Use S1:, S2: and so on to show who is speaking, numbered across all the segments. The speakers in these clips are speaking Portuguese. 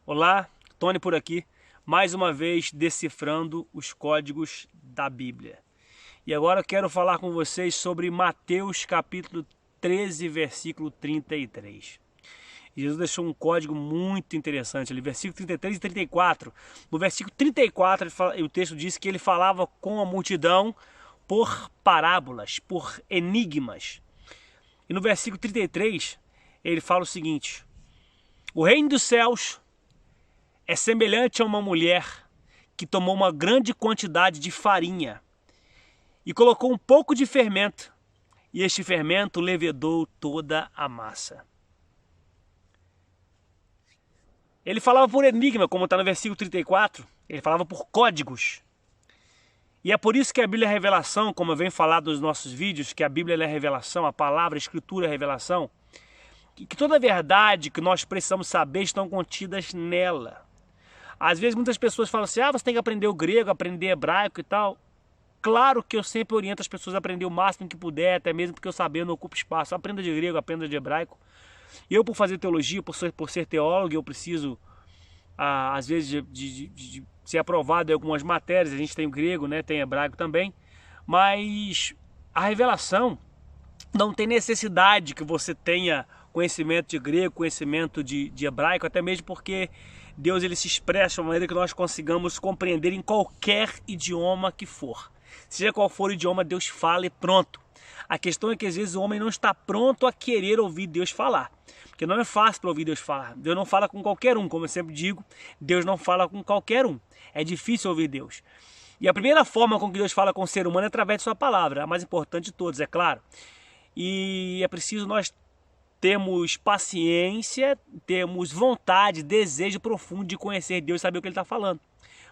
S1: Olá, Tony por aqui, mais uma vez decifrando os códigos da Bíblia. E agora eu quero falar com vocês sobre Mateus capítulo 13, versículo 33. Jesus deixou um código muito interessante ali, versículo 33 e 34. No versículo 34, o texto diz que ele falava com a multidão por parábolas, por enigmas. E no versículo 33, ele fala o seguinte: o reino dos céus é semelhante a uma mulher que tomou uma grande quantidade de farinha e colocou um pouco de fermento, e este fermento levedou toda a massa. Ele falava por enigma, como está no versículo 34, ele falava por códigos. E é por isso que a Bíblia é revelação, como eu venho falar dos nossos vídeos, que a Bíblia é revelação, a palavra, a escritura é revelação, que toda a verdade que nós precisamos saber estão contidas nela. Às vezes muitas pessoas falam assim, você tem que aprender o grego, aprender hebraico e tal. Claro que eu sempre oriento as pessoas a aprender o máximo que puder, até mesmo porque eu saber não ocupa espaço. Aprenda de grego, aprenda de hebraico. Eu, por fazer teologia, por ser teólogo, eu preciso, às vezes, de ser aprovado em algumas matérias. A gente tem o grego, né? Tem hebraico também. Mas a revelação não tem necessidade que você tenha conhecimento de grego, conhecimento de hebraico, até mesmo porque Deus ele se expressa de uma maneira que nós consigamos compreender em qualquer idioma que for. Seja qual for o idioma, Deus fala e pronto. A questão é que às vezes o homem não está pronto a querer ouvir Deus falar. Porque não é fácil para ouvir Deus falar. Deus não fala com qualquer um, como eu sempre digo. Deus não fala com qualquer um. É difícil ouvir Deus. E a primeira forma com que Deus fala com o ser humano é através de sua palavra. A mais importante de todos, é claro. E é preciso nós termos paciência, temos vontade, desejo profundo de conhecer Deus e saber o que Ele está falando.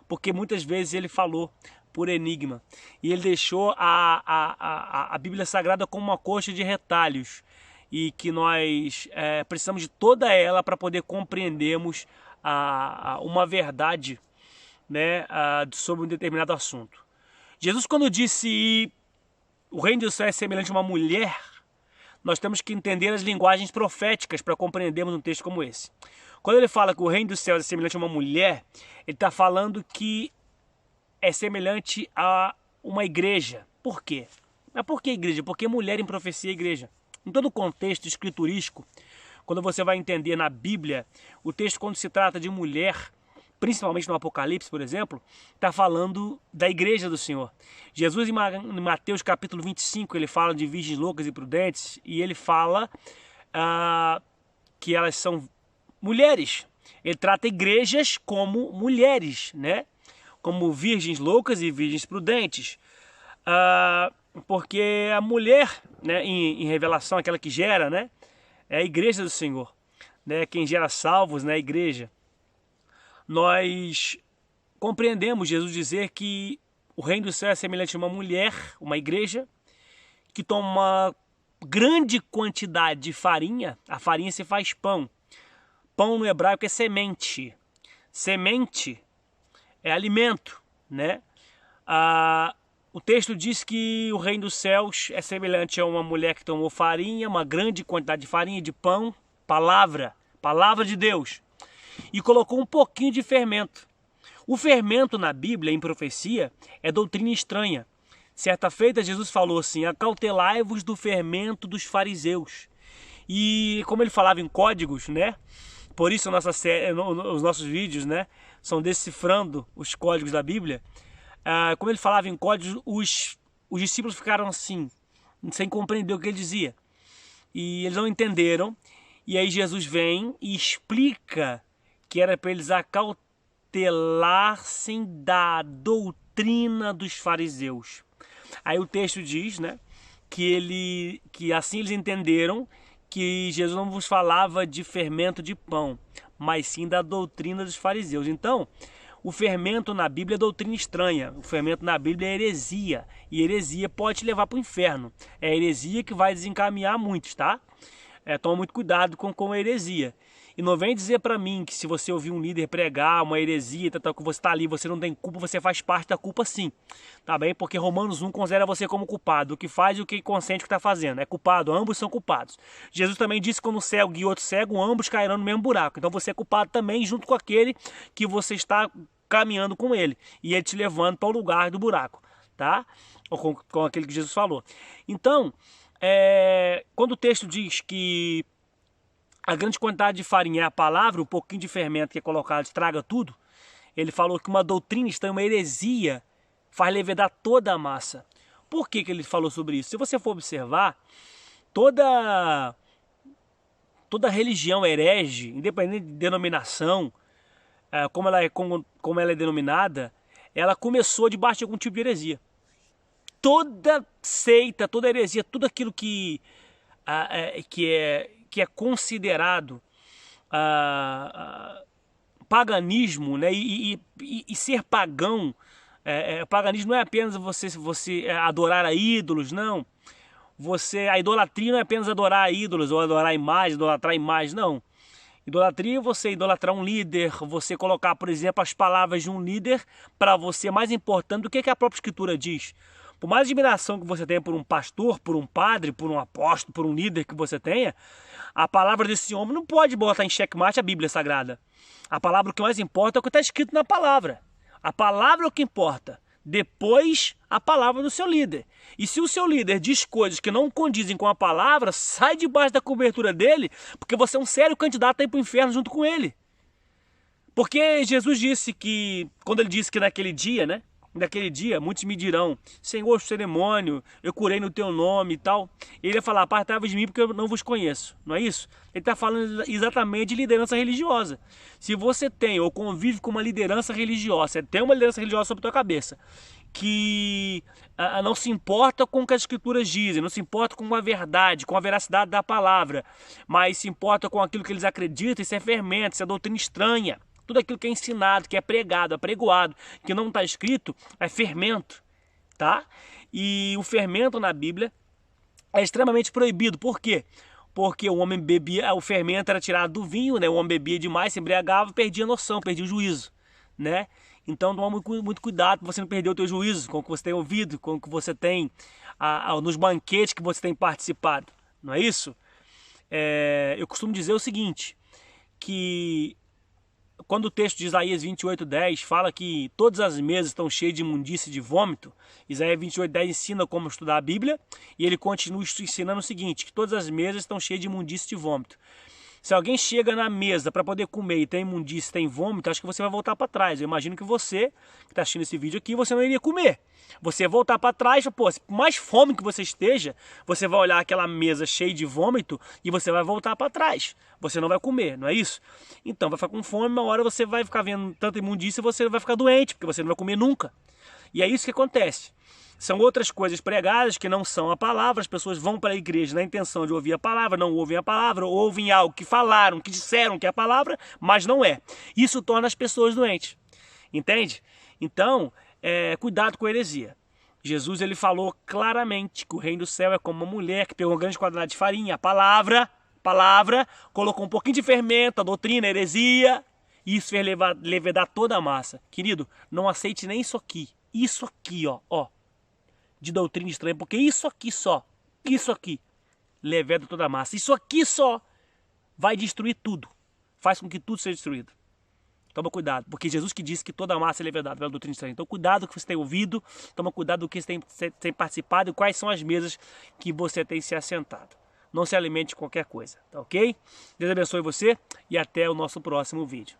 S1: Porque muitas vezes Ele falou por enigma. E Ele deixou a Bíblia Sagrada como uma coxa de retalhos. E que nós precisamos de toda ela para poder compreendermos uma verdade, né, sobre um determinado assunto. Jesus, quando disse o reino do céu é semelhante a uma mulher, nós temos que entender as linguagens proféticas para compreendermos um texto como esse. Quando ele fala que o reino dos céus é semelhante a uma mulher, ele está falando que é semelhante a uma igreja. Por quê? Mas por que igreja? Porque mulher em profecia é igreja. Em todo o contexto escriturístico, quando você vai entender na Bíblia, o texto quando se trata de mulher, principalmente no Apocalipse, por exemplo, está falando da igreja do Senhor. Jesus, em Mateus capítulo 25, ele fala de virgens loucas e prudentes, e ele fala que elas são mulheres. Ele trata igrejas como mulheres, né? Como virgens loucas e virgens prudentes. Porque a mulher, né, em revelação, aquela que gera, né, é a igreja do Senhor. Né? Quem gera salvos, né, a igreja. Nós compreendemos Jesus dizer que o reino do céu é semelhante a uma mulher, uma igreja, que toma uma grande quantidade de farinha. A farinha se faz pão. Pão no hebraico é semente. Semente é alimento, né? O texto diz que o reino dos céus é semelhante a uma mulher que tomou farinha, uma grande quantidade de farinha, de pão, palavra de Deus, e colocou um pouquinho de fermento. O fermento na Bíblia, em profecia, é doutrina estranha. Certa feita, Jesus falou assim: acautelai-vos do fermento dos fariseus. E como ele falava em códigos, né? Por isso os nossos vídeos, né, são decifrando os códigos da Bíblia. Como ele falava em códigos, os discípulos ficaram assim, sem compreender o que ele dizia. E eles não entenderam. E aí Jesus vem e explica que era para eles acautelassem da doutrina dos fariseus. Aí o texto diz, né, que assim eles entenderam que Jesus não vos falava de fermento de pão, mas sim da doutrina dos fariseus. Então, o fermento na Bíblia é doutrina estranha. O fermento na Bíblia é heresia. E heresia pode te levar para o inferno. É a heresia que vai desencaminhar muitos, tá? Toma muito cuidado com a heresia. E não vem dizer para mim que se você ouvir um líder pregar uma heresia, tal, que você está ali, você não tem culpa, você faz parte da culpa sim. Tá bem? Porque Romanos 1 considera você como culpado. O que faz e o que consente o que está fazendo. É culpado, ambos são culpados. Jesus também disse que quando um cego guia outro cego, ambos cairão no mesmo buraco. Então você é culpado também junto com aquele que você está caminhando com ele. E ele te levando para o lugar do buraco. Tá? Ou com aquele que Jesus falou. Então, quando o texto diz que a grande quantidade de farinha é a palavra, um pouquinho de fermento que é colocado estraga tudo, ele falou que uma doutrina estranha, uma heresia, faz levedar toda a massa. Por que ele falou sobre isso? Se você for observar, toda religião herege, independente de denominação, como ela é denominada, ela começou debaixo de algum tipo de heresia. Toda seita, toda heresia, tudo aquilo que é considerado paganismo, né? E ser pagão, paganismo não é apenas você adorar a ídolos, não. A idolatria não é apenas adorar a ídolos ou adorar imagens, idolatrar imagens, não. Idolatria é você idolatrar um líder, você colocar, por exemplo, as palavras de um líder para você mais importante do que a própria escritura diz. Por mais admiração que você tenha por um pastor, por um padre, por um apóstolo, por um líder que você tenha, a palavra desse homem não pode botar em xeque-mate a Bíblia Sagrada. A palavra, o que mais importa é o que está escrito na palavra. A palavra é o que importa. Depois, a palavra do seu líder. E se o seu líder diz coisas que não condizem com a palavra, sai debaixo da cobertura dele, porque você é um sério candidato a ir para o inferno junto com ele. Porque Jesus disse que, quando ele disse que naquele dia, né? Naquele dia, muitos me dirão, Senhor, seu demônio, eu curei no teu nome e tal. Ele ia falar, apartai-vos de mim porque eu não vos conheço. Não é isso? Ele está falando exatamente de liderança religiosa. Se você tem ou convive com uma liderança religiosa, você tem uma liderança religiosa sobre a tua cabeça, que não se importa com o que as escrituras dizem, não se importa com a verdade, com a veracidade da palavra, mas se importa com aquilo que eles acreditam, isso é fermento, isso é doutrina estranha. Tudo aquilo que é ensinado, que é pregado, apregoado, que não está escrito, é fermento, tá? E o fermento na Bíblia é extremamente proibido. Por quê? Porque o homem bebia, o fermento era tirado do vinho, né? O homem bebia demais, se embriagava, perdia a noção, perdia o juízo, né? Então toma muito cuidado para você não perder o teu juízo com o que você tem ouvido, com o que você tem nos banquetes que você tem participado, não é isso? Eu costumo dizer o seguinte, que quando o texto de Isaías 28:10 fala que todas as mesas estão cheias de imundície e de vômito, Isaías 28:10 ensina como estudar a Bíblia, e ele continua ensinando o seguinte, que todas as mesas estão cheias de imundície e de vômito. Se alguém chega na mesa para poder comer e tem imundície, tem vômito, acho que você vai voltar para trás. Eu imagino que você, que está assistindo esse vídeo aqui, você não iria comer. Você vai voltar para trás, pô, por mais fome que você esteja, você vai olhar aquela mesa cheia de vômito e você vai voltar para trás. Você não vai comer, não é isso? Então, vai ficar com fome, uma hora você vai ficar vendo tanta imundícia e você vai ficar doente, porque você não vai comer nunca. E é isso que acontece. São outras coisas pregadas que não são a palavra, as pessoas vão para a igreja na intenção de ouvir a palavra, não ouvem a palavra, ouvem algo que falaram, que disseram que é a palavra, mas não é. Isso torna as pessoas doentes, entende? Então, cuidado com a heresia. Jesus ele falou claramente que o reino do céu é como uma mulher que pegou uma grande quantidade de farinha, a palavra, colocou um pouquinho de fermento, a doutrina, a heresia, e isso fez levedar toda a massa. Querido, não aceite nem isso aqui, ó, de doutrina estranha, porque isso aqui, leveda toda a massa. Isso aqui só vai destruir tudo, faz com que tudo seja destruído. Toma cuidado, porque Jesus que disse que toda a massa é levedada pela doutrina estranha. Então cuidado do que você tem ouvido, toma cuidado do que você tem participado e quais são as mesas que você tem se assentado. Não se alimente de qualquer coisa, tá ok? Deus abençoe você e até o nosso próximo vídeo.